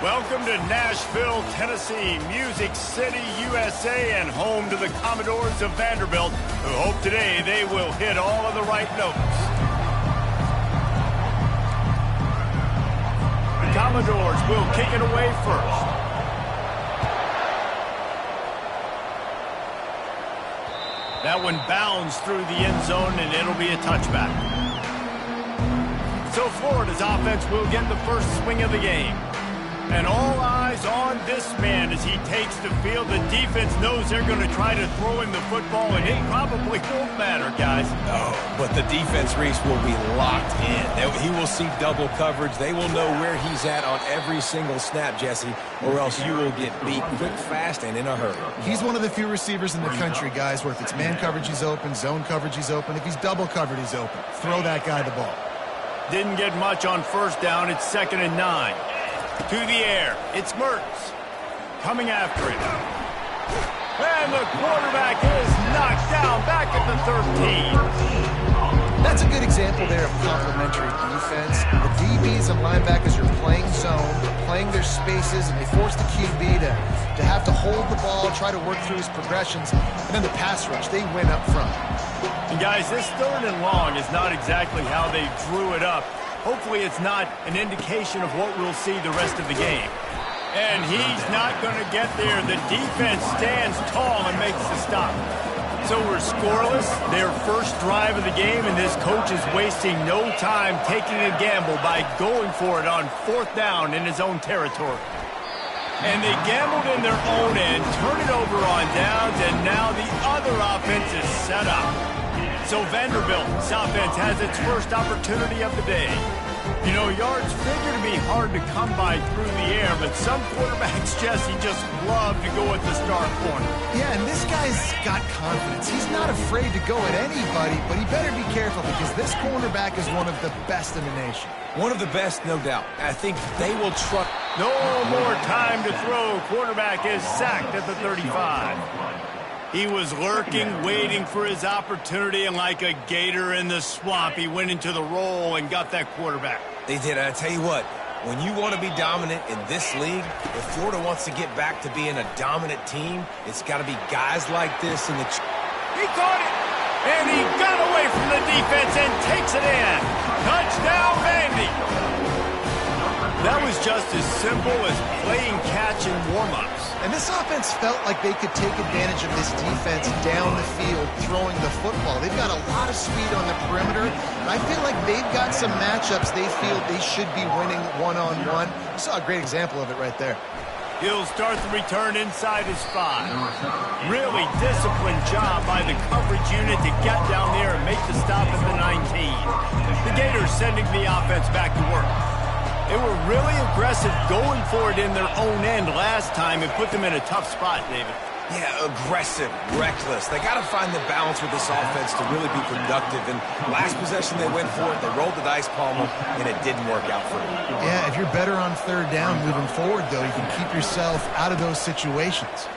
Welcome to Nashville, Tennessee, Music City, USA, and home to the Commodores of Vanderbilt, who hope today they will hit all of the right notes. The Commodores will kick it away first. That one bounds through the end zone, and it'll be a touchback. So Florida's offense will get the first swing of the game. And all eyes on this man as he takes the field. The defense knows they're going to try to throw him the football, and it probably won't matter, guys. Oh, but the defense, Reese, will be locked in. He will see double coverage. They will know where he's at on every single snap, Jesse, or else you will get beat quick, fast, and in a hurry. He's one of the few receivers in the country, guys, where if it's man coverage, he's open, zone coverage, he's open. If he's double covered, he's open. Throw that guy the ball. Didn't get much on first down. It's 2nd and 9. To the air, it's Mertz coming after him. And the quarterback is knocked down back at the 13. That's a good example there of complementary defense. The DBs and linebackers are playing zone, playing their spaces, and they force the QB to have to hold the ball, try to work through his progressions, and then the pass rush, they win up front. And guys, this 3rd and long is not exactly how they drew it up. Hopefully it's not an indication of what we'll see the rest of the game. And he's not going to get there. The defense stands tall and makes the stop. So we're scoreless, their first drive of the game, and this coach is wasting no time taking a gamble by going for it on 4th down in his own territory. And they gambled in their own end, turn it over on downs, and now the other offense is set up. So Vanderbilt's offense has its first opportunity of the day. You know, yards figure to be hard to come by through the air, but some quarterbacks, Jesse, just love to go at the star corner. Yeah, and this guy's got confidence. He's not afraid to go at anybody, but he better be careful because this cornerback is one of the best in the nation. One of the best, no doubt. I think they will trust. No more time to throw. Quarterback is sacked at the 35. He was lurking, waiting for his opportunity, and like a gator in the swamp, he went into the roll and got that quarterback. They did. I tell you what, when you want to be dominant in this league, if Florida wants to get back to being a dominant team, it's got to be guys like this in the... He caught it, and he got away from the defense and takes it in. Touchdown, Vandy. That was just as simple as playing catch in warm-ups. And this offense felt like they could take advantage of this defense down the field throwing the football. They've got a lot of speed on the perimeter, and I feel like they've got some matchups they feel they should be winning one-on-one. You saw a great example of it right there. He'll start the return inside his 5. Really disciplined job by the coverage unit to get down there and make the stop at the 19. The Gators sending the offense back to work. They were really aggressive going for it in their own end last time and put them in a tough spot, David. Yeah, aggressive, reckless. They got to find the balance with this offense to really be productive. And last possession, they went for it. They rolled the dice, Palmer, and it didn't work out for them. Yeah, if you're better on 3rd down moving forward, though, you can keep yourself out of those situations.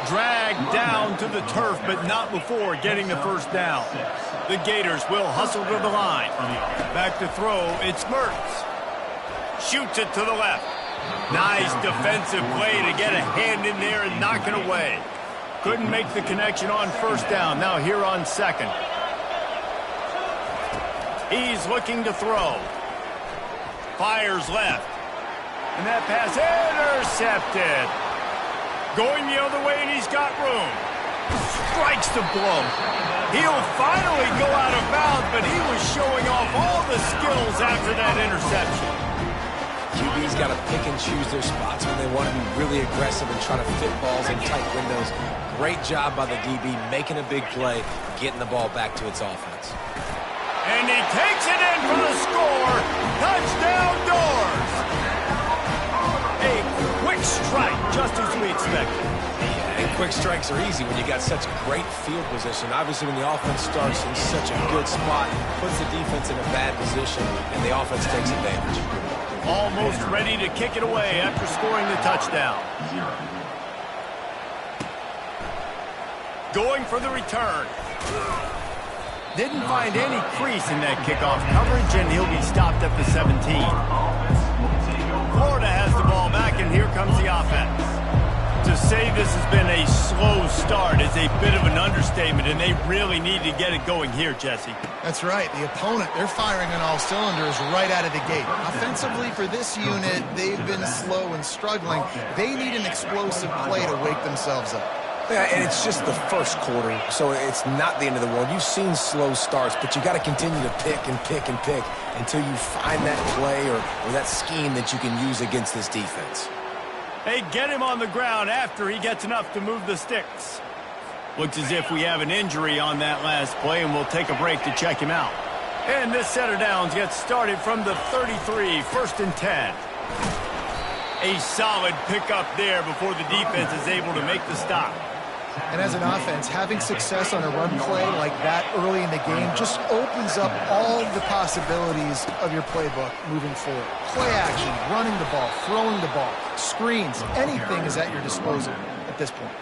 Dragged down to the turf, but not before getting the first down. The Gators will hustle to the line. Back to throw, it's Mertz. Shoots it to the left. Nice defensive play to get a hand in there and knock it away. Couldn't make the connection on first down. Now here on 2nd. He's looking to throw. Fires left. And that pass intercepted. Going the other way, and he's got room. Strikes the blow. He'll finally go out of bounds, but he was showing off all the skills after that interception. QB's got to pick and choose their spots when they want to be really aggressive and try to fit balls in tight windows. Great job by the DB making a big play, getting the ball back to its offense. And he takes it in for the score. Touchdown, Doors. A quick strike, just as we expected. And quick strikes are easy when you got such great field position. Obviously, when the offense starts in such a good spot, puts the defense in a bad position, and the offense takes advantage. Almost ready to kick it away after scoring the touchdown. Going for the return. Didn't find any crease in that kickoff coverage, and he'll be stopped at the 17. Florida say this has been a slow start is a bit of an understatement, and they really need to get it going here, Jesse. That's right. The opponent, they're firing on all cylinders right out of the gate. Offensively, for this unit, they've been slow and struggling. They need an explosive play to wake themselves up. Yeah, and it's just the first quarter, so it's not the end of the world. You've seen slow starts, but you got to continue to pick and pick and pick until you find that play or that scheme that you can use against this defense. They get him on the ground after he gets enough to move the sticks. Looks as if we have an injury on that last play, and we'll take a break to check him out. And this set of downs gets started from the 33, 1st and 10. A solid pickup there before the defense is able to make the stop. And as an offense, having success on a run play like that early in the game just opens up all the possibilities of your playbook moving forward. Play action, running the ball, throwing the ball, screens, anything is at your disposal at this point.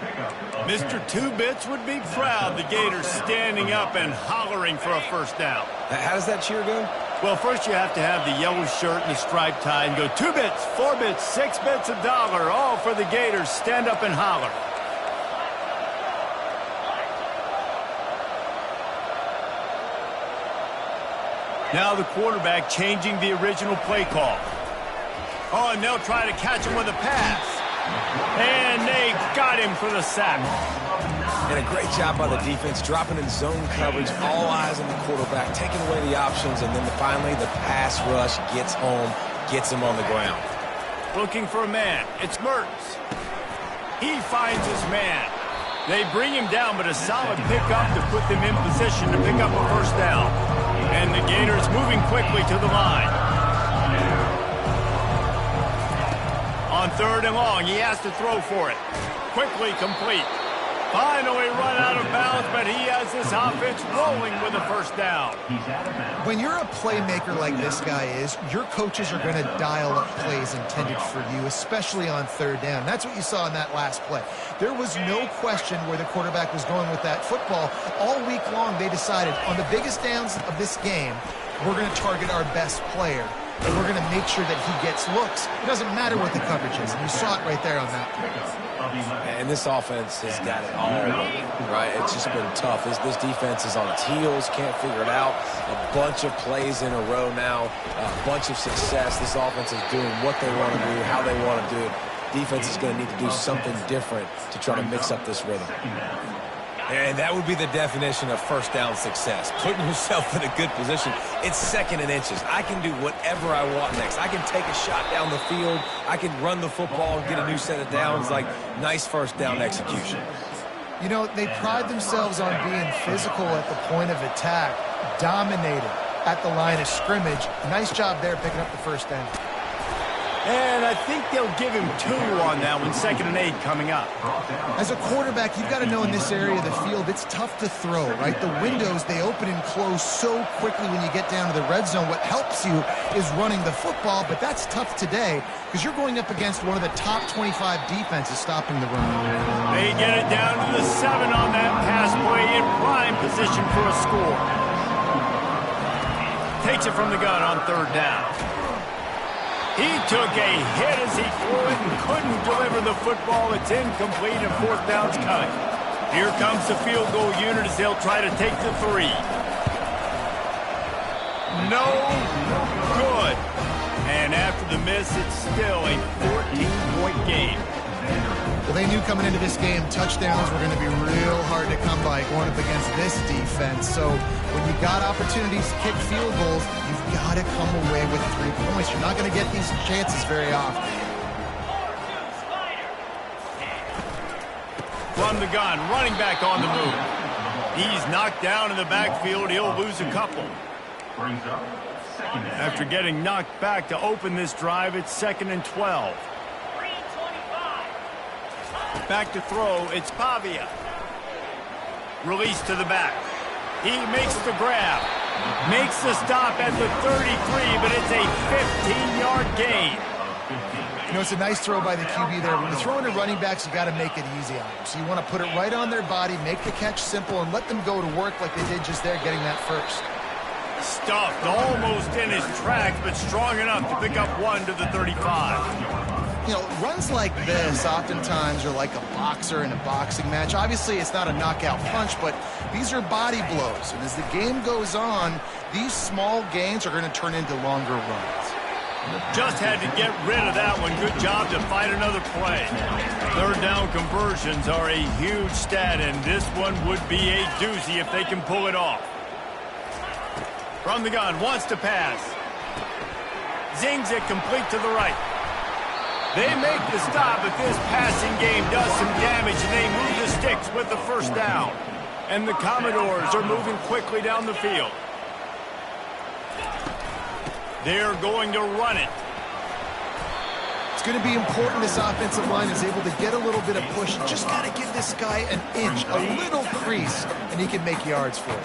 Mr. Two-Bits would be proud. The Gators standing up and hollering for a first down. How does that cheer go? Well, first you have to have the yellow shirt and the striped tie and go 2 bits, 4 bits, 6 bits, $1, all for the Gators. Stand up and holler. Now the quarterback changing the original play call. Oh, and they'll try to catch him with a pass. And they got him for the sack. And a great job by the defense, dropping in zone coverage, all eyes on the quarterback, taking away the options, and then finally the pass rush gets home, gets him on the ground. Looking for a man. It's Mertz. He finds his man. They bring him down, but a solid pickup to put them in position to pick up a first down. And the Gators moving quickly to the line. On 3rd and long, he has to throw for it. Quickly complete. Finally run out of bounds, but he has this offense rolling with a first down. When you're a playmaker like this guy is, your coaches are going to dial up plays intended for you, especially on 3rd down. That's what you saw in that last play. There was no question where the quarterback was going with that football. All week long, they decided on the biggest downs of this game, we're going to target our best player, and we're going to make sure that he gets looks. It doesn't matter what the coverage is, and you saw it right there on that play. And this offense has got it all, right? It's just been tough. This defense is on its heels, can't figure it out. A bunch of plays in a row now, a bunch of success. This offense is doing what they want to do, how they want to do it. Defense is going to need to do something different to try to mix up this rhythm. And that would be the definition of first down success, putting yourself in a good position. It's 2nd and inches. I can do whatever I want next. I can take a shot down the field. I can run the football and get a new set of downs. Like, nice first down execution. You know, they pride themselves on being physical at the point of attack, dominated at the line of scrimmage. Nice job there picking up the first down. And I think they'll give him 2 on that one, 2nd and 8 coming up. As a quarterback, you've got to know in this area of the field, it's tough to throw, right? The windows, they open and close so quickly when you get down to the red zone. What helps you is running the football, but that's tough today because you're going up against one of the top 25 defenses stopping the run. They get it down to the 7 on that pass play in prime position for a score. Takes it from the gun on 3rd down. He took a hit as he threw it and couldn't deliver the football. It's incomplete and 4th down's coming. Here comes the field goal unit as they'll try to take the 3. No good. And after the miss, it's still a 14-point game. Well, they knew coming into this game, touchdowns were going to be real hard to come by going up against this defense. So when you got opportunities to kick field goals, you've got to come away with 3 points. You're not going to get these chances very often. From the gun, running back on the move. He's knocked down in the backfield. He'll lose a couple. After getting knocked back to open this drive, it's 2nd and 12. Back to throw, it's Pavia. Release to the back. He makes the grab. Makes the stop at the 33, but it's a 15-yard gain. You know, it's a nice throw by the QB there. When you're throwing to running backs, you got to make it easy on them. So you want to put it right on their body, make the catch simple, and let them go to work like they did just there, getting that first. Stuffed almost in his tracks, but strong enough to pick up 1 to the 35. You know, runs like this oftentimes are like a boxer in a boxing match. Obviously, it's not a knockout punch, but these are body blows. And as the game goes on, these small gains are going to turn into longer runs. Just had to get rid of that one. Good job to fight another play. Third down conversions are a huge stat, and this one would be a doozy if they can pull it off. From the gun, wants to pass. Zings it complete to the right. They make the stop, but this passing game does some damage, and they move the sticks with the first down. And the Commodores are moving quickly down the field. They're going to run it. It's going to be important this offensive line is able to get a little bit of push. Just got to give this guy an inch, a little crease, and he can make yards for it.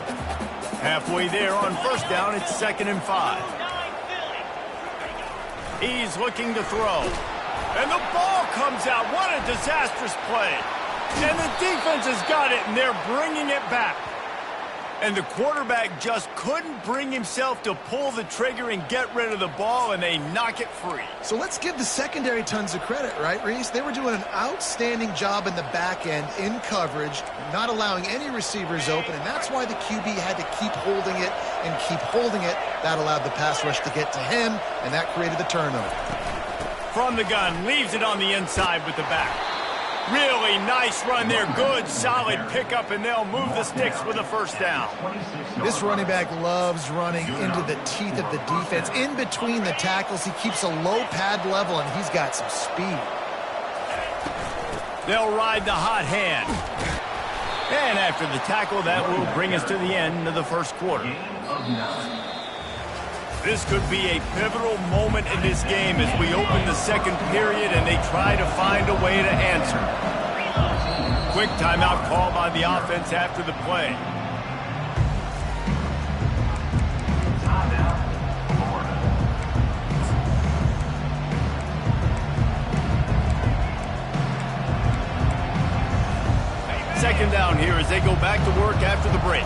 Halfway there on first down, it's 2nd and 5. He's looking to throw. And the ball comes out. What a disastrous play. And the defense has got it, and they're bringing it back. And the quarterback just couldn't bring himself to pull the trigger and get rid of the ball, and they knock it free. So let's give the secondary tons of credit, right, Reese? They were doing an outstanding job in the back end in coverage, not allowing any receivers open, and that's why the QB had to keep holding it and keep holding it. That allowed the pass rush to get to him, and that created the turnover. From the gun, leaves it on the inside with the back. Really nice run there. Good, solid pickup, and they'll move the sticks with a first down. This running back loves running into the teeth of the defense. In between the tackles, he keeps a low pad level, and he's got some speed. They'll ride the hot hand. And after the tackle, that will bring us to the end of the first quarter. This could be a pivotal moment in this game as we open the second period and they try to find a way to answer. Quick timeout call by the offense after the play. Second down here as they go back to work after the break.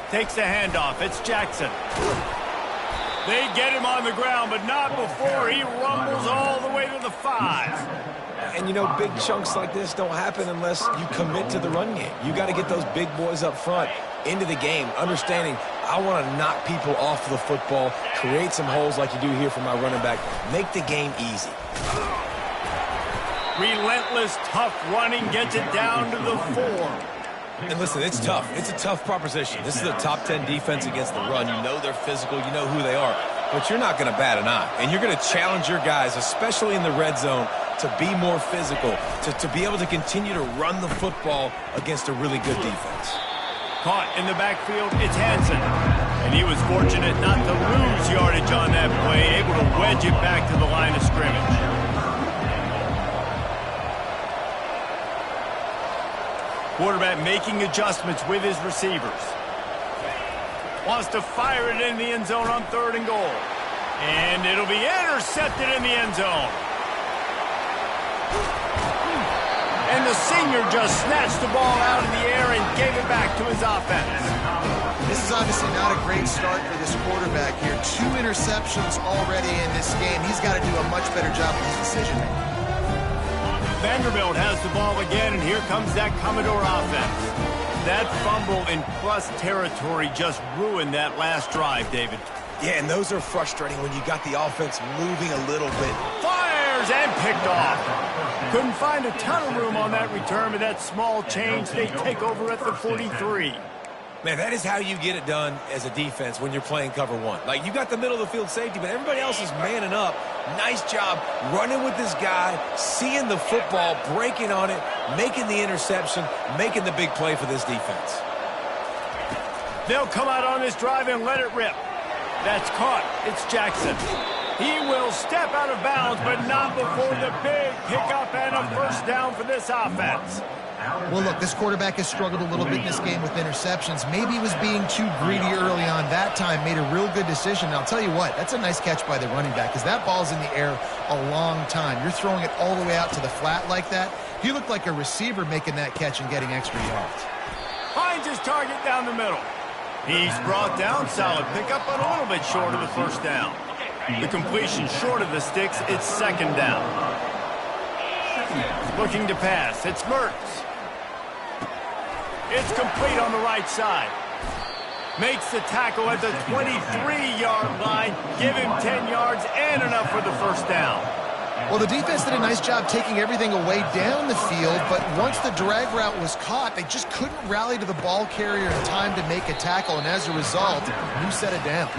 Takes the handoff. It's Jackson. They get him on the ground, but not before he rumbles all the way to the 5. And, you know, big chunks like this don't happen unless you commit to the run game. You got to get those big boys up front into the game, understanding I want to knock people off the football, create some holes like you do here for my running back, make the game easy. Relentless, tough running gets it down to the 4. And listen, it's tough. It's a tough proposition. This is a top 10 defense against the run. You know they're physical. You know who they are. But you're not going to bat an eye. And you're going to challenge your guys, especially in the red zone, to be more physical, to be able to continue to run the football against a really good defense. Caught in the backfield, it's Hansen. And he was fortunate not to lose yardage on that play, able to wedge it back to the line of scrimmage. Quarterback making adjustments with his receivers. Wants to fire it in the end zone on 3rd and goal. And it'll be intercepted in the end zone. And the senior just snatched the ball out of the air and gave it back to his offense. This is obviously not a great start for this quarterback here. 2 interceptions already in this game. He's got to do a much better job with his decision-making. Vanderbilt has the ball again, and here comes that Commodore offense. That fumble in plus territory just ruined that last drive, David. Yeah, and those are frustrating when you got the offense moving a little bit. Fires and picked off. Couldn't find a ton of room on that return, but that small change, they take over at the 43. Man, that is how you get it done as a defense when you're playing cover 1. Like, you got the middle of the field safety, but everybody else is manning up. Nice job running with this guy, seeing the football, breaking on it, making the interception, making the big play for this defense. They'll come out on this drive and let it rip. That's caught. It's Jackson. He will step out of bounds, but not before the big pickup and a first down for this offense. Well, look, this quarterback has struggled a little bit in this game with interceptions. Maybe he was being too greedy early on. That time made a real good decision. And I'll tell you what, that's a nice catch by the running back because that ball's in the air a long time. You're throwing it all the way out to the flat like that. He looked like a receiver making that catch and getting extra yards. Finds his target down the middle. He's brought down. Solid pickup, but a little bit short of the first down. The completion short of the sticks. It's second down. Looking to pass. It's Mertz. It's complete on the right side. Makes the tackle at the 23-yard line. Give him 10 yards and enough for the first down. Well, the defense did a nice job taking everything away down the field, but once the drag route was caught, they just couldn't rally to the ball carrier in time to make a tackle, and as a result, new set of downs.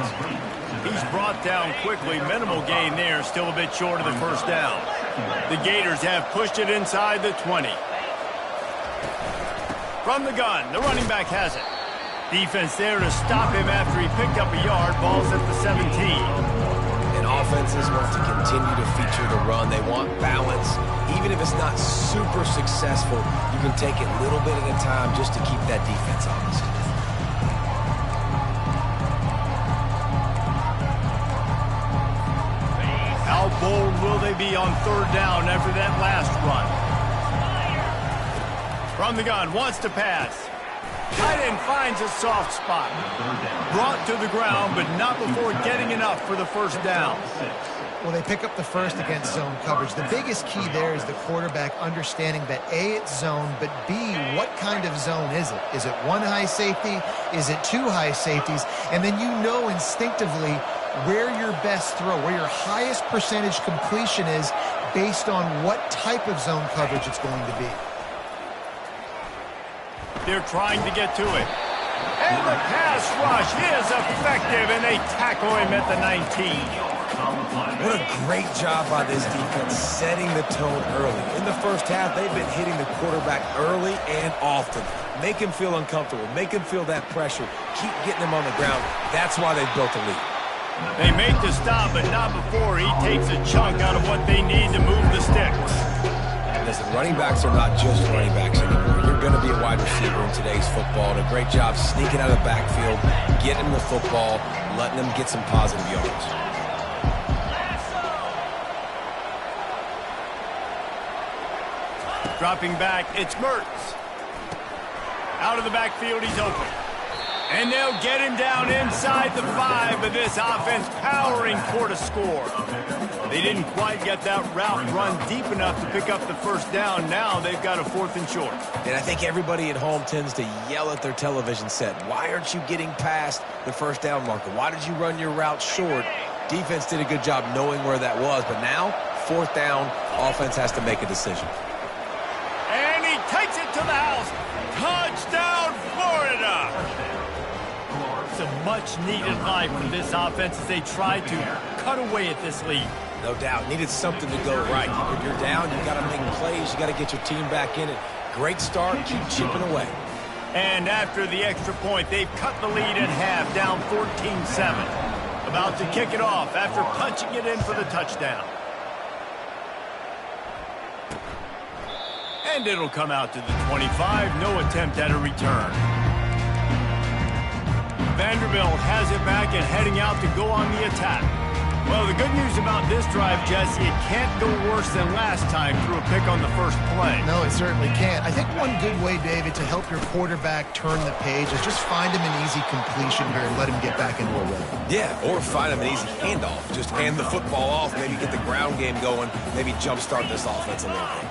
He's brought down quickly. Minimal gain there. Still a bit short of the first down. The Gators have pushed it inside the 20. From the gun, the running back has it. Defense there to stop him after he picked up a yard. Ball's at the 17. And offenses want to continue to feature the run. They want balance. Even if it's not super successful, you can take it little bit at a time just to keep that defense honest. How bold will they be on third down after that last run? From the gun, wants to pass. Tight end finds a soft spot. Brought to the ground, but not before getting enough for the first down. Well, they pick up the first against zone coverage. The biggest key there is the quarterback understanding that A, it's zone, but B, what kind of zone is it? Is it one high safety? Is it two high safeties? And then you know instinctively where your best throw, where your highest percentage completion is based on what type of zone coverage it's going to be. They're trying to get to it. And the pass rush is effective, and they tackle him at the 19. What a great job by this defense setting the tone early. In the first half, they've been hitting the quarterback early and often. Make him feel uncomfortable. Make him feel that pressure. Keep getting him on the ground. That's why they've built a lead. They make the stop, but not before he takes a chunk out of what they need to move the sticks. Listen, running backs are not just running backs anymore. You're going to be a wide receiver in today's football. And a great job sneaking out of the backfield, getting them the football, letting them get some positive yards. Dropping back, it's Mertz. Out of the backfield, he's open. And they'll get him down inside the 5, but this offense powering for the score. They didn't quite get that route run deep enough to pick up the first down. Now they've got a 4th and short. And I think everybody at home tends to yell at their television set, why aren't you getting past the first down marker? Why did you run your route short? Defense did a good job knowing where that was, but now, 4th down, offense has to make a decision. And he takes it to the house. Touchdown, Florida! It's a much-needed life for this offense as they try to cut away at this lead. No doubt. Needed something to go right. When you're down, you got to make plays. You got to get your team back in it. Great start. Keep chipping away. And after the extra point, they've cut the lead at half, down 14-7. About to kick it off after punching it in for the touchdown. And it'll come out to the 25. No attempt at a return. Vanderbilt has it back and heading out to go on the attack. Well, the good news about this drive, Jesse, it can't go worse than last time through a pick on the first play. No, it certainly can't. I think one good way, David, to help your quarterback turn the page is just find him an easy completion here and let him get back into a rhythm. Yeah, or find him an easy handoff. Just hand the football off, maybe get the ground game going, maybe jumpstart this offense a little bit.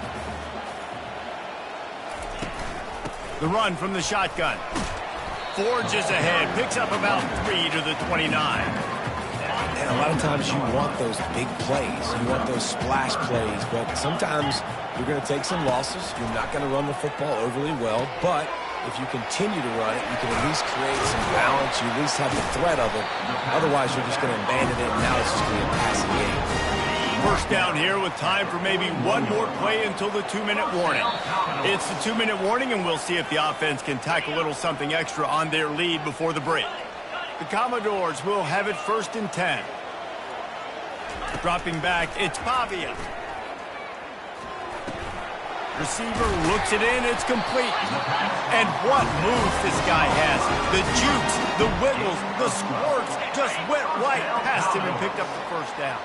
The run from the shotgun. Forges ahead, picks up about 3 to the 29. And a lot of times you want those big plays. You want those splash plays, but sometimes you're going to take some losses. You're not going to run the football overly well, but if you continue to run it, you can at least create some balance. You at least have the threat of it. Otherwise, you're just going to abandon it, and now it's just going to be a passing game. First down here with time for maybe one more play until the 2-minute warning. It's the 2-minute warning, and we'll see if the offense can tack a little something extra on their lead before the break. The Commodores will have it 1st and 10. Dropping back, it's Pavia. Receiver looks it in, it's complete. And what moves this guy has. The jukes, the wiggles, the squirts just went right past him and picked up the first down.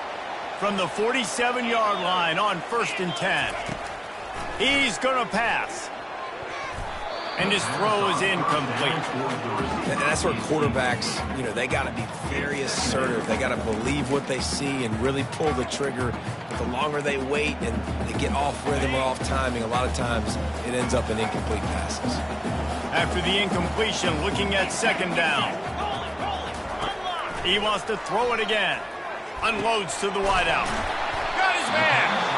From the 47-yard line on 1st and 10. He's going to pass. And his throw is incomplete. And that's where quarterbacks, they got to be very assertive. They got to believe what they see and really pull the trigger. But the longer they wait and they get off rhythm or off timing, a lot of times it ends up in incomplete passes. After the incompletion, looking at 2nd down. He wants to throw it again. Unloads to the wideout. Got his man.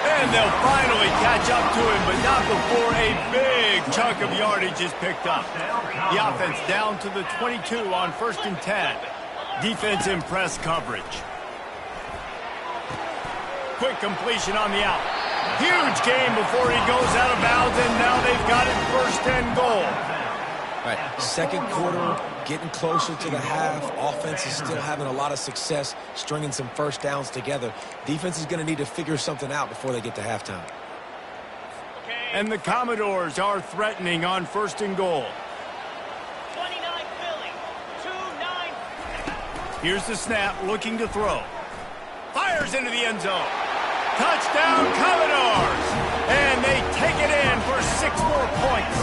And they'll finally catch up to him, but not before a big chunk of yardage is picked up. The offense down to the 22 on 1st and 10. Defense in press coverage. Quick completion on the out. Huge gain before he goes out of bounds, and now they've got it 1st and goal. All right, 2nd quarter, getting closer to the half. Offense is still having a lot of success stringing some first downs together. Defense is going to need to figure something out before they get to halftime. And the Commodores are threatening on 1st and goal. 29 Philly, 2-9. Here's the snap, looking to throw. Fires into the end zone. Touchdown, Commodores! And they take it in for 6 more points.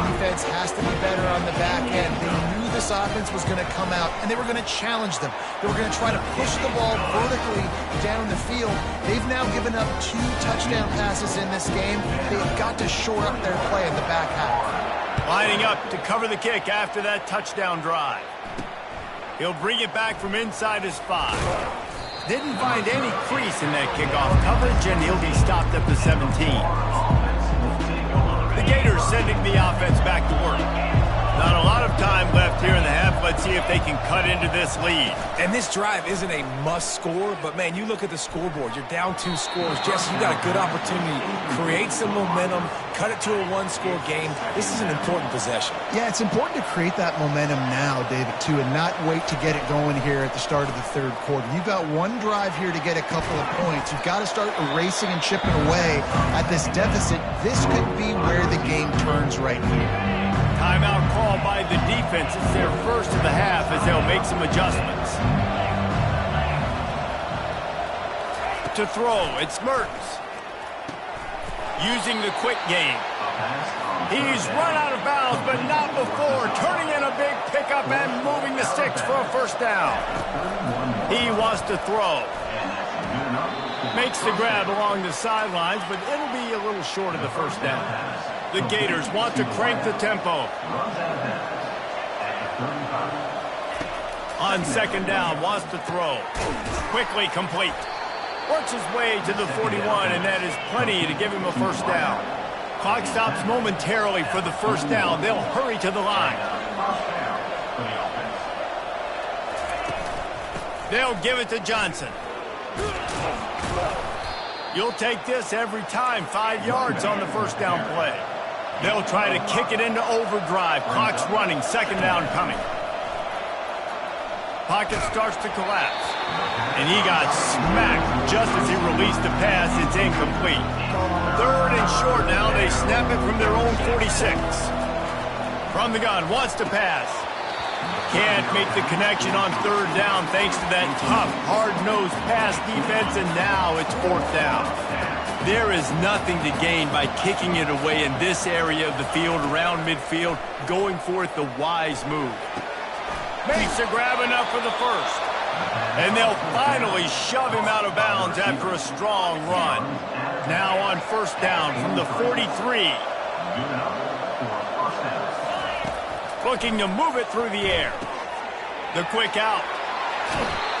Defense has to be better on the back end. They knew this offense was going to come out, and they were going to challenge them. They were going to try to push the ball vertically down the field. They've now given up 2 touchdown passes in this game. They've got to shore up their play in the back half. Lining up to cover the kick after that touchdown drive. He'll bring it back from inside his 5. Didn't find any crease in that kickoff coverage, and he'll be stopped at the 17. The Gators sending the offense back to work. Not a lot of time left here in the half. Let's see if they can cut into this lead. And this drive isn't a must score, but man, you look at the scoreboard. You're down 2 scores. Jesse, you got a good opportunity. Create some momentum. Cut it to a 1-score game. This is an important possession. Yeah, it's important to create that momentum now, David, too, and not wait to get it going here at the start of the 3rd quarter. You've got 1 drive here to get a couple of points. You've got to start erasing and chipping away at this deficit. This could be where the game turns right here. Timeout call by the defense. It's their first of the half as they'll make some adjustments. To throw, it's Mertens. Using the quick game. He's run out of bounds, but not before. Turning in a big pickup and moving the sticks for a 1st down. He wants to throw. Makes the grab along the sidelines, but it'll be a little short of the 1st down. The Gators want to crank the tempo. On 2nd down, wants to throw. Quickly complete. Works his way to the 41, and that is plenty to give him a 1st down. Clock stops momentarily for the 1st down. They'll hurry to the line. They'll give it to Johnson. You'll take this every time. 5 yards on the 1st down play. They'll try to kick it into overdrive. Clock's running. 2nd down coming. Pocket starts to collapse. And he got smacked just as he released the pass. It's incomplete. 3rd and short now. They snap it from their own 46. From the gun. Wants to pass. Can't make the connection on 3rd down thanks to that tough, hard-nosed pass defense. And now it's 4th down. There is nothing to gain by kicking it away in this area of the field, around midfield, going for it the wise move. Makes a grab enough for the 1st. And they'll finally shove him out of bounds after a strong run. Now on 1st down from the 43. Looking to move it through the air. The quick out.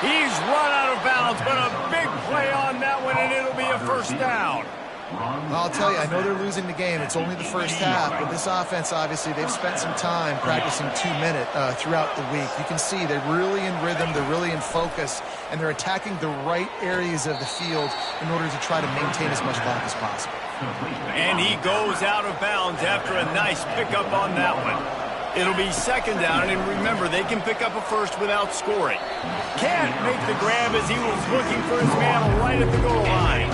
He's run out of bounds, but a big play on that one, and it'll be a 1st down. I'll tell you, I know they're losing the game. It's only the 1st half, but this offense, obviously, they've spent some time practicing 2-minute throughout the week. You can see they're really in rhythm, they're really in focus, and they're attacking the right areas of the field in order to try to maintain as much clock as possible. And he goes out of bounds after a nice pickup on that one. It'll be 2nd down, and remember, they can pick up a 1st without scoring. Can't make the grab as he was looking for his man right at the goal line.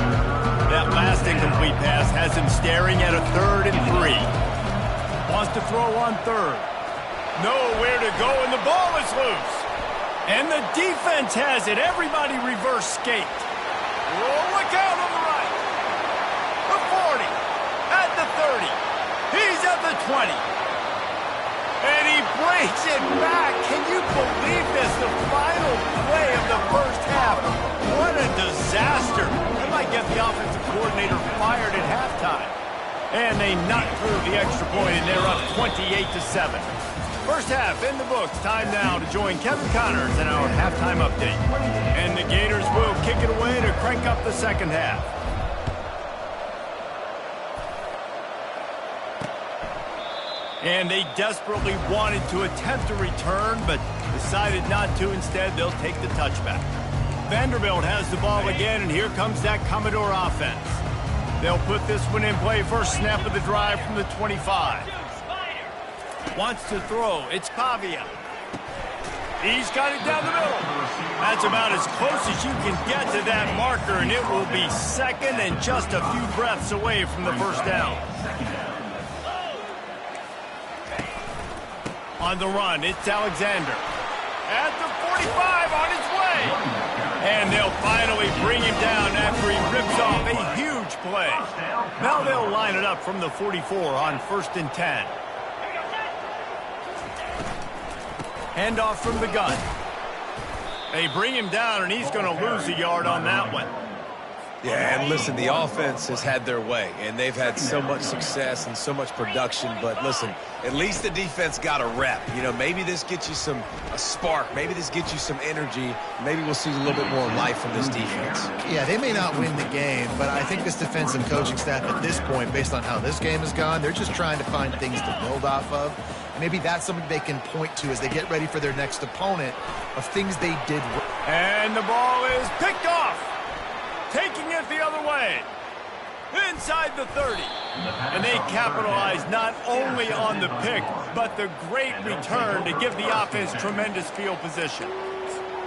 That last incomplete pass has him staring at a 3rd and 3. Wants to throw on 3rd. Nowhere to go, and the ball is loose. And the defense has it. Everybody reverse skate. Oh, look out on the right. The 40. At the 30. He's at the 20. And he breaks it back. Can you believe this? The final play of the first half. What a disaster. That might get the offensive coordinator fired at halftime. And they knock through the extra point, and they're up 28-7. First half in the books. Time now to join Kevin Connors in our halftime update. And the Gators will kick it away to crank up the second half. And they desperately wanted to attempt a return, but decided not to. Instead, they'll take the touchback. Vanderbilt has the ball again, and here comes that Commodore offense. They'll put this one in play. First snap of the drive from the 25. Wants to throw. It's Pavia. He's got it down the middle. That's about as close as you can get to that marker, and it will be second and just a few breaths away from the first down. On the run, it's Alexander. At the 45, on his way. And they'll finally bring him down after he rips off a huge play. Now they'll line it up from the 44 on 1st and 10. Handoff from the gun. They bring him down, and he's going to lose a yard on that one. Yeah, and listen, the offense has had their way, and they've had so much success and so much production. But listen, at least the defense got a rep. You know, maybe this gets you a spark. Maybe this gets you some energy. Maybe we'll see a little bit more life from this defense. Yeah, they may not win the game, but I think this defensive coaching staff at this point, based on how this game has gone, they're just trying to find things to build off of. Maybe that's something they can point to as they get ready for their next opponent of things they did. And the ball is picked off. Taking it the other way. Inside the 30. And they capitalize not only on the pick, but the great return to give the offense tremendous field position.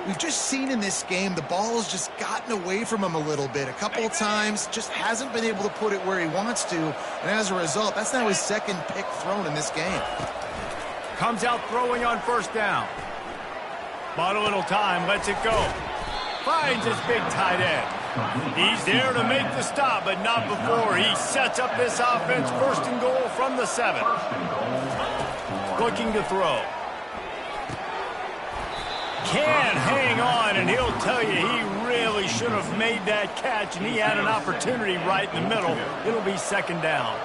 We've just seen in this game the ball has just gotten away from him a little bit. A couple of times, just hasn't been able to put it where he wants to. And as a result, that's now his second pick thrown in this game. Comes out throwing on first down. Bought a little time, lets it go. Finds his big tight end. He's there to make the stop, but not before he sets up this offense. 1st and goal from the 7. Looking to throw. Can't hang on, and he'll tell you he really should have made that catch, and he had an opportunity right in the middle. It'll be 2nd down.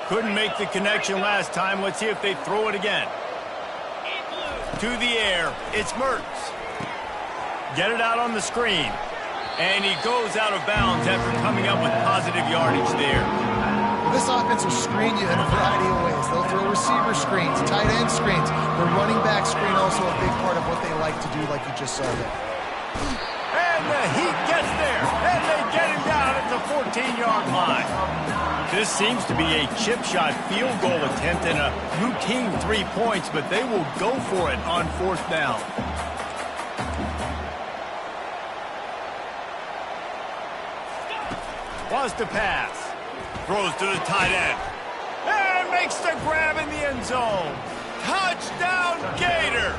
Couldn't make the connection last time. Let's see if they throw it again. To the air. It's Mertz. Get it out on the screen. And he goes out of bounds after coming up with positive yardage there. Well, this offense will screen you in a variety of ways. They'll throw receiver screens, tight end screens. The running back screen also a big part of what they like to do, like you just saw there. And the Heat gets there. And they get him down at the 14-yard line. This seems to be a chip shot field goal attempt and a routine 3 points, but they will go for it on 4th down. Wants to pass. Throws to the tight end. And makes the grab in the end zone. Touchdown, Gators!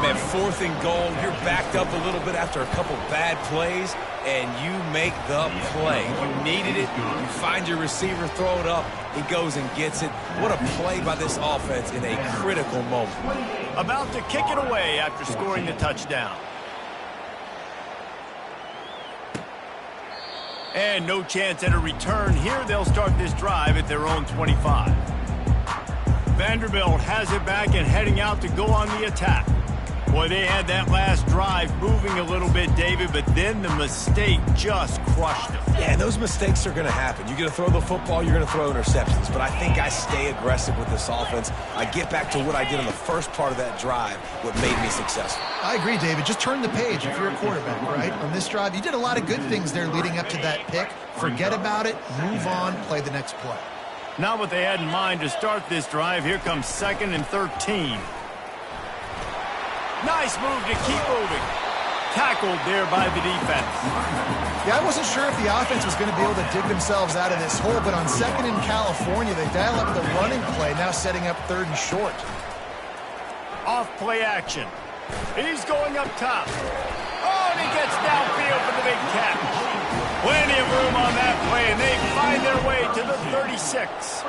Man, 4th and goal, you're backed up a little bit after a couple bad plays, and you make the play. You needed it. You find your receiver, throw it up. He goes and gets it. What a play by this offense in a critical moment. About to kick it away after scoring the touchdown. And no chance at a return here. They'll start this drive at their own 25. Vanderbilt has it back and heading out to go on the attack. Boy, they had that last drive moving a little bit, David, but then the mistake just crushed them. Yeah, and those mistakes are going to happen. You're going to throw the football, you're going to throw interceptions. But I think I stay aggressive with this offense. I get back to what I did on the first part of that drive, what made me successful. I agree, David. Just turn the page if you're a quarterback, right? On this drive, you did a lot of good things there leading up to that pick. Forget about it, move on, play the next play. Not what they had in mind to start this drive. Here comes 2nd and 13. Nice move to keep moving. tackled there by the defense. Yeah, I wasn't sure if the offense was going to be able to dig themselves out of this hole, but on second in California, they dial up the running play, now setting up third and short. Off play action. He's going up top. Oh, and he gets downfield for the big catch. Plenty of room on that play, and they find their way to the 36.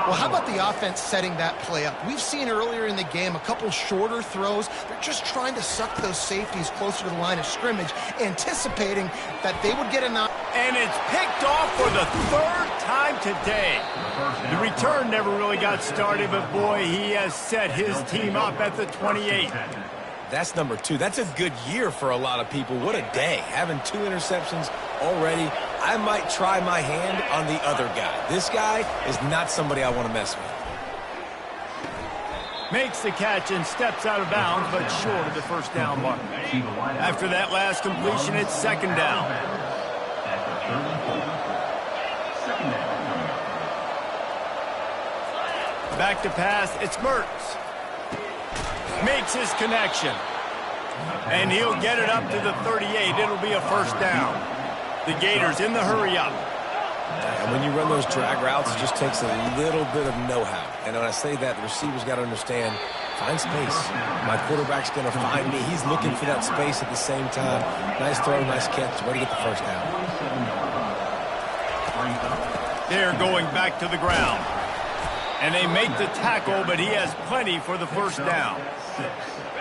Well, how about the offense setting that play up? We've seen earlier in the game a couple shorter throws. They're just trying to suck those safeties closer to the line of scrimmage, anticipating that they would get enough. And it's picked off for the third time today. The return never really got started, but boy, he has set his team up at the 28. That's number 2. That's a good year for a lot of people. What a day. Having 2 interceptions already. I might try my hand on the other guy. This guy is not somebody I want to mess with. Makes the catch and steps out of bounds, but short of the first down mark. After that last completion, it's second down. Back to pass, it's Mertz. Makes his connection. And he'll get it up to the 38. It'll be a first down. The Gators in the hurry up. And when you run those drag routes, it just takes a little bit of know-how. And when I say that, the receivers got to understand, find space. My quarterback's going to find me. He's looking for that space at the same time. Nice throw, nice catch. Way to get the first down. They're going back to the ground. And they make the tackle, but he has plenty for the first down.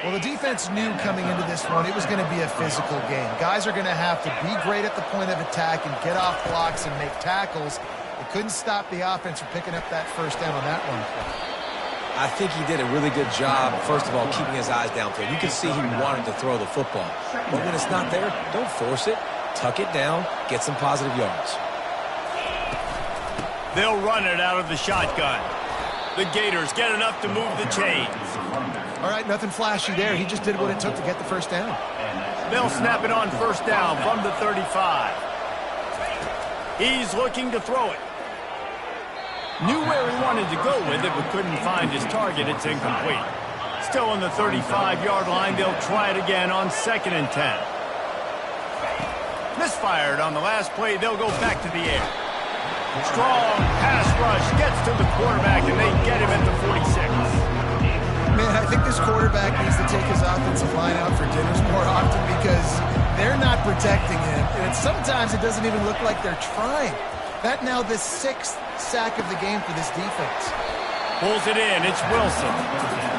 Well, the defense knew coming into this one it was going to be a physical game. Guys are going to have to be great at the point of attack and get off blocks and make tackles. They couldn't stop the offense from picking up that first down on that one. I think he did a really good job, first of all, keeping his eyes downfield. You can see he wanted to throw the football. But when it's not there, don't force it. Tuck it down, get some positive yards. They'll run it out of the shotgun. The Gators get enough to move the chains. All right, nothing flashy there. He just did what it took to get the first down. They'll snap it on first down from the 35. He's looking to throw it. Knew where he wanted to go with it, but couldn't find his target. It's incomplete. Still on the 35-yard line. They'll try it again on second and 10. Misfired on the last play. They'll go back to the air. Strong pass rush gets to the quarterback, and they get him at the 46. Man, I think this quarterback needs to take his offensive line out for dinners more often because they're not protecting him. And sometimes it doesn't even look like they're trying. That now the 6th sack of the game for this defense. Pulls it in. It's Wilson.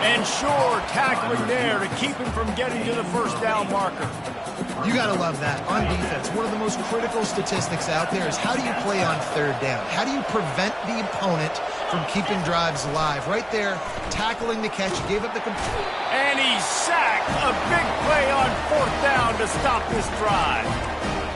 And sure, tackling there to keep him from getting to the first down marker. You got to love that. On defense, one of the most critical statistics out there is how do you play on third down? How do you prevent the opponent from keeping drives alive? Right there, tackling the catch. He gave up the complete. And he sacked. A big play on fourth down to stop this drive.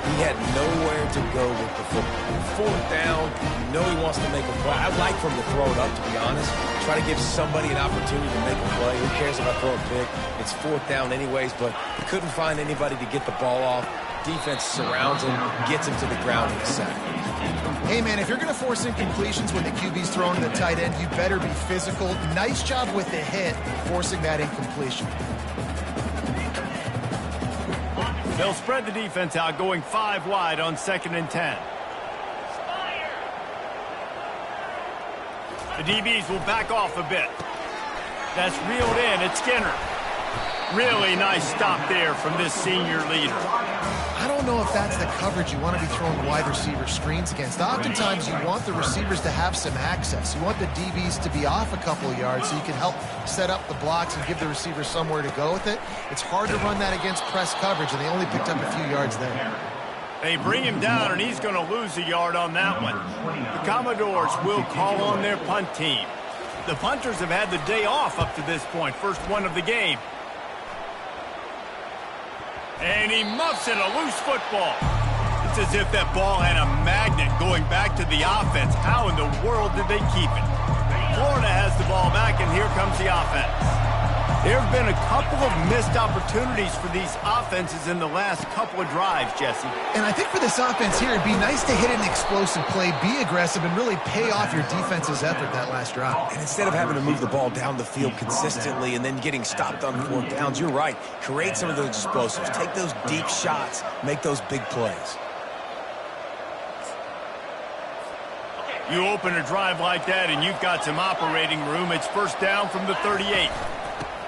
He had nowhere to go with the football. Fourth down, you know he wants to make a play. I'd like for him to throw it up, to be honest. Try to give somebody an opportunity to make a play. Who cares if I throw it big? It's fourth down anyways, but couldn't find anybody to get the ball off. Defense surrounds him, gets him to the ground in a sack. Hey, man, if you're going to force incompletions when the QB's throwing the tight end, you better be physical. Nice job with the hit, forcing that incompletion. They'll spread the defense out, going 5 wide on second and 10. The DBs will back off a bit. That's reeled in. It's Skinner. Really nice stop there from this senior leader. I don't know if that's the coverage you want to be throwing wide receiver screens against. Oftentimes, you want the receivers to have some access. You want the DBs to be off a couple of yards so you can help set up the blocks and give the receivers somewhere to go with it. It's hard to run that against press coverage, and they only picked up a few yards there. They bring him down, and he's going to lose a yard on that one. The Commodores will call on their punt team. The punters have had the day off up to this point. First one of the game. And he muffs it, a loose football. It's as if that ball had a magnet going back to the offense. How in the world did they keep it? Florida has the ball back, and here comes the offense. There have been a couple of missed opportunities for these offenses in the last couple of drives, Jesse. And I think for this offense here, it'd be nice to hit an explosive play, be aggressive, and really pay off your defense's effort that last drive. And instead of having to move the ball down the field consistently and then getting stopped on 4th downs, you're right. Create some of those explosives. Take those deep shots. Make those big plays. You open a drive like that and you've got some operating room. It's first down from the 38.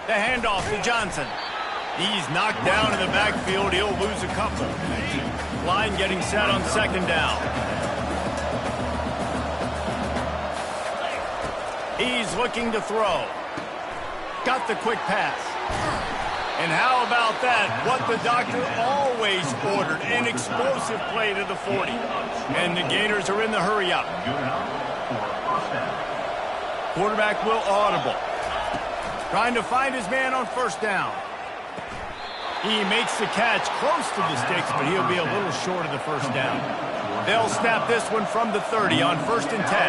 The handoff to Johnson. He's knocked down in the backfield. He'll lose a couple. Line getting set on 2nd down. He's looking to throw. Got the quick pass. And how about that? What the doctor always ordered. An explosive play to the 40. And the Gators are in the hurry up. Quarterback will audible. Trying to find his man on 1st down. He makes the catch close to the sticks, but he'll be a little short of the 1st down. They'll snap this one from the 30 on 1st and 10.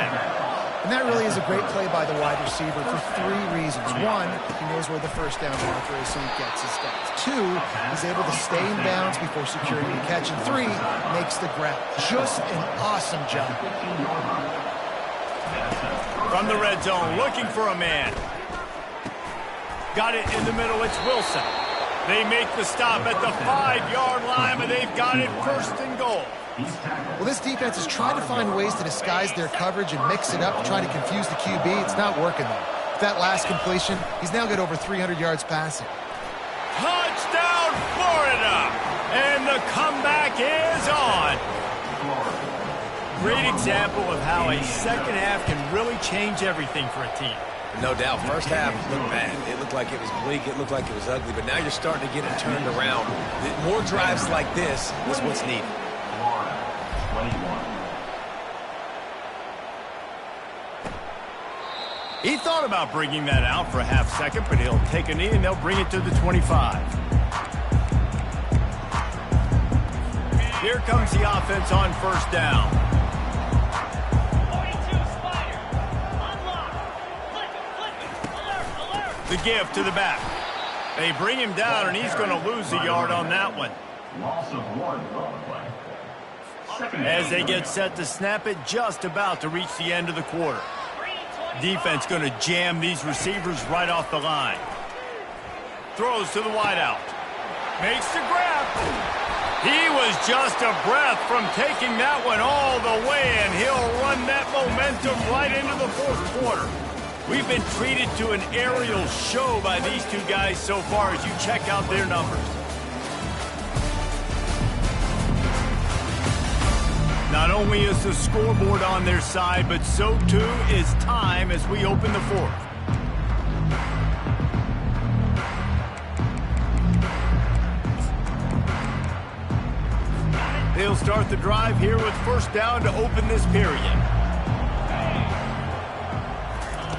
And that really is a great play by the wide receiver for 3 reasons. 1, he knows where the 1st down marker is, so he gets his steps. 2, he's able to stay in bounds before securing the catch. And 3, makes the grab. Just an awesome job. From the red zone, looking for a man. Got it in the middle, it's Wilson. They make the stop at the 5-yard line, but they've got it 1st and goal. Well, this defense is trying to find ways to disguise their coverage and mix it up, trying to confuse the QB. It's not working, though. With that last completion, he's now got over 300 yards passing. Touchdown, Florida! And the comeback is on. Great example of how a second half can really change everything for a team. No doubt. 1st half looked bad. It looked like it was bleak. It looked like it was ugly. But now you're starting to get it turned around. More drives like this is what's needed. He thought about bringing that out for a half second, but he'll take a knee and they'll bring it to the 25. Here comes the offense on 1st down. The give to the back. They bring him down, and he's going to lose a yard on that one. As they get set to snap it, just about to reach the end of the quarter. Defense going to jam these receivers right off the line. Throws to the wideout. Makes the grab. He was just a breath from taking that one all the way, and he'll run that momentum right into the 4th quarter. We've been treated to an aerial show by these two guys so far as you check out their numbers. Not only is the scoreboard on their side, but so too is time as we open the 4th. They'll start the drive here with 1st down to open this period.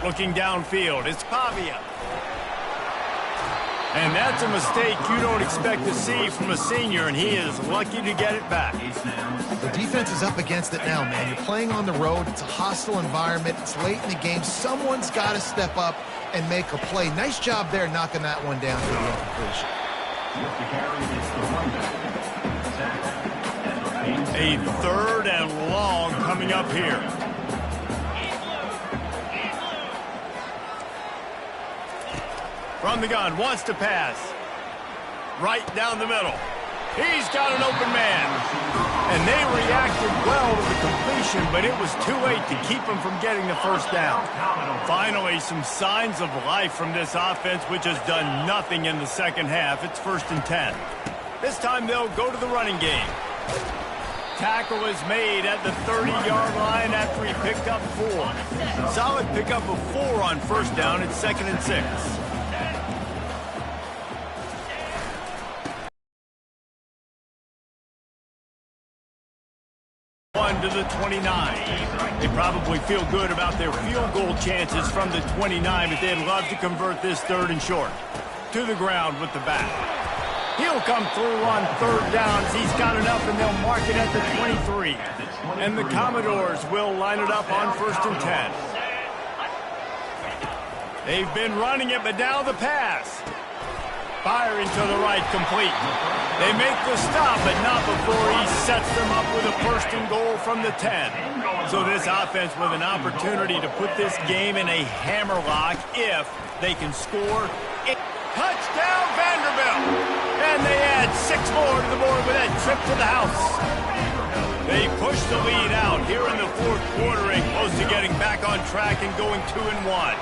Looking downfield, it's Pavia. And that's a mistake you don't expect to see from a senior, and he is lucky to get it back. The defense is up against it now, man. You're playing on the road. It's a hostile environment. It's late in the game. Someone's got to step up and make a play. Nice job there knocking that one down for the incompletion. A 3rd and long coming up here. From the gun, wants to pass. Right down the middle. He's got an open man. And they reacted well to the completion, but it was too late to keep him from getting the 1st down. Finally, some signs of life from this offense, which has done nothing in the 2nd half. It's 1st and 10. This time they'll go to the running game. Tackle is made at the 30-yard line after he picked up 4. Solid pickup of 4 on 1st down. It's 2nd and 6. To the 29. They probably feel good about their field goal chances from the 29, but they'd love to convert this 3rd and short. To the ground with the back. He'll come through on 3rd downs. He's got enough, and they'll mark it at the 23. And the Commodores will line it up on 1st and 10. They've been running it, but now the pass. Firing to the right, complete. They make the stop, but not before he sets them up with a first and goal from the 10. So this offense with an opportunity to put this game in a hammerlock if they can score. Touchdown, Vanderbilt! And they add 6 more to the board with that trip to the house. They push the lead out here in the fourth quarter and close to getting back on track and going 2-1.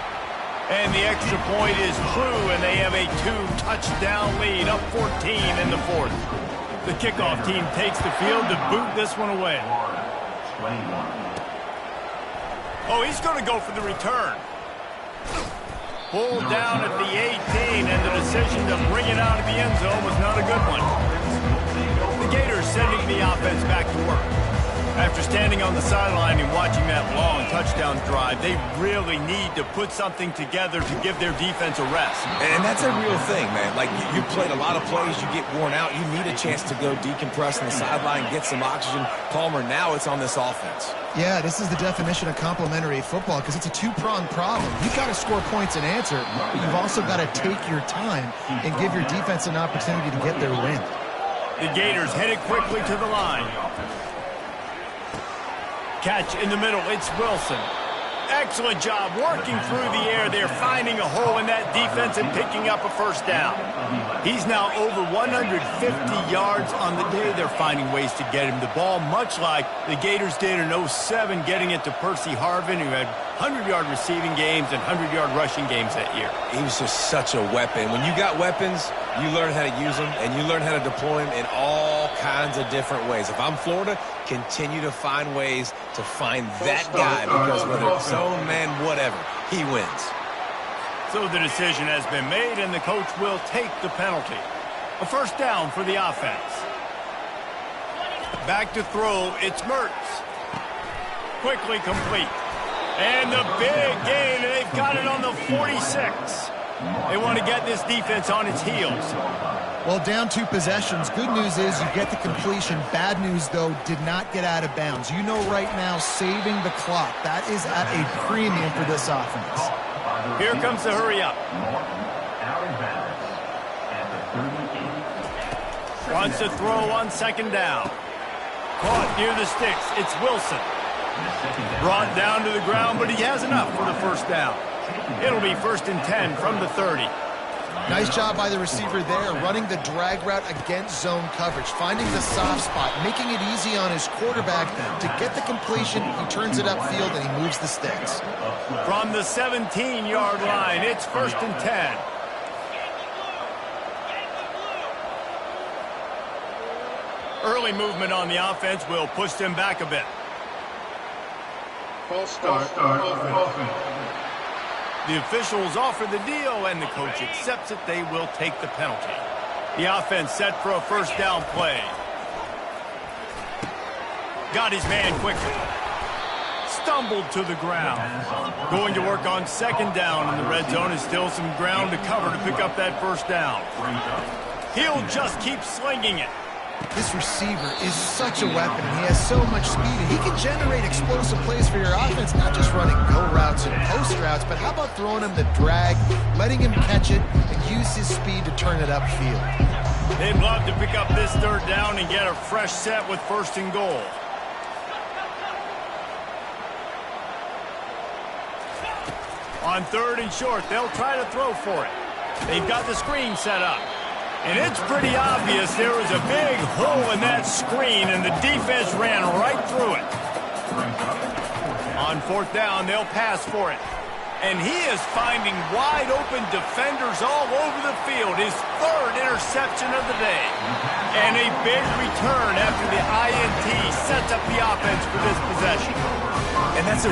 And the extra point is true, and they have a 2-touchdown lead, up 14 in the fourth. The kickoff team takes the field to boot this one away. Oh, he's going to go for the return. Pulled down at the 18, and the decision to bring it out of the end zone was not a good one. The Gators sending the offense back to work. After standing on the sideline and watching that long touchdown drive, they really need to put something together to give their defense a rest. And that's a real thing, man. Like, you played a lot of plays, you get worn out, you need a chance to go decompress on the sideline, get some oxygen. Palmer, now it's on this offense. Yeah, this is the definition of complementary football because it's a two-pronged problem. You've got to score points and answer, but you've also got to take your time and give your defense an opportunity to get their win. The Gators headed quickly to the line. Catch in the middle, it's Wilson. Excellent job working through the air there, finding a hole in that defense and picking up a first down. He's now over 150 yards on the day. They're finding ways to get him the ball, much like the Gators did in 07, getting it to Percy Harvin, who had 100-yard receiving games and 100-yard rushing games that year. He was just such a weapon. When you got weapons, you learn how to use them, and you learn how to deploy them in all kinds of different ways. If I'm Florida, continue to find ways to find that guy, because whether it's zone, man, whatever, he wins. So the decision has been made, and the coach will take the penalty. A first down for the offense. Back to throw, it's Mertz. Quickly complete. And the big gain, and they've got it on the 46. They want to get this defense on its heels. Well, down 2 possessions. Good news is you get the completion. Bad news, though, did not get out of bounds. You know right now, saving the clock. That is at a premium for this offense. Here comes the hurry up. Wants to throw on second down. Caught near the sticks. It's Wilson. Brought down to the ground, but he has enough for the first down. It'll be 1st and 10 from the 30. Nice job by the receiver there, running the drag route against zone coverage, finding the soft spot, making it easy on his quarterback to get the completion. He turns it upfield, and he moves the sticks. From the 17-yard line, it's 1st and 10. Early movement on the offense will push them back a bit. False start. The officials offer the deal, and the coach accepts it. They will take the penalty. The offense set for a first down play. Got his man quickly. Stumbled to the ground. Going to work on second down in the red zone. Is still some ground to cover to pick up that first down. He'll just keep slinging it. This receiver is such a weapon, and he has so much speed. He can generate explosive plays for your offense, not just running go routes and post routes, but how about throwing him the drag, letting him catch it, and use his speed to turn it upfield. They'd love to pick up this third down and get a fresh set with 1st and goal. On 3rd and short, they'll try to throw for it. They've got the screen set up. And it's pretty obvious there was a big hole in that screen, and the defense ran right through it. On 4th down, they'll pass for it. And he is finding wide-open defenders all over the field. His 3rd interception of the day. And a big return after the INT sets up the offense for this possession. And that's a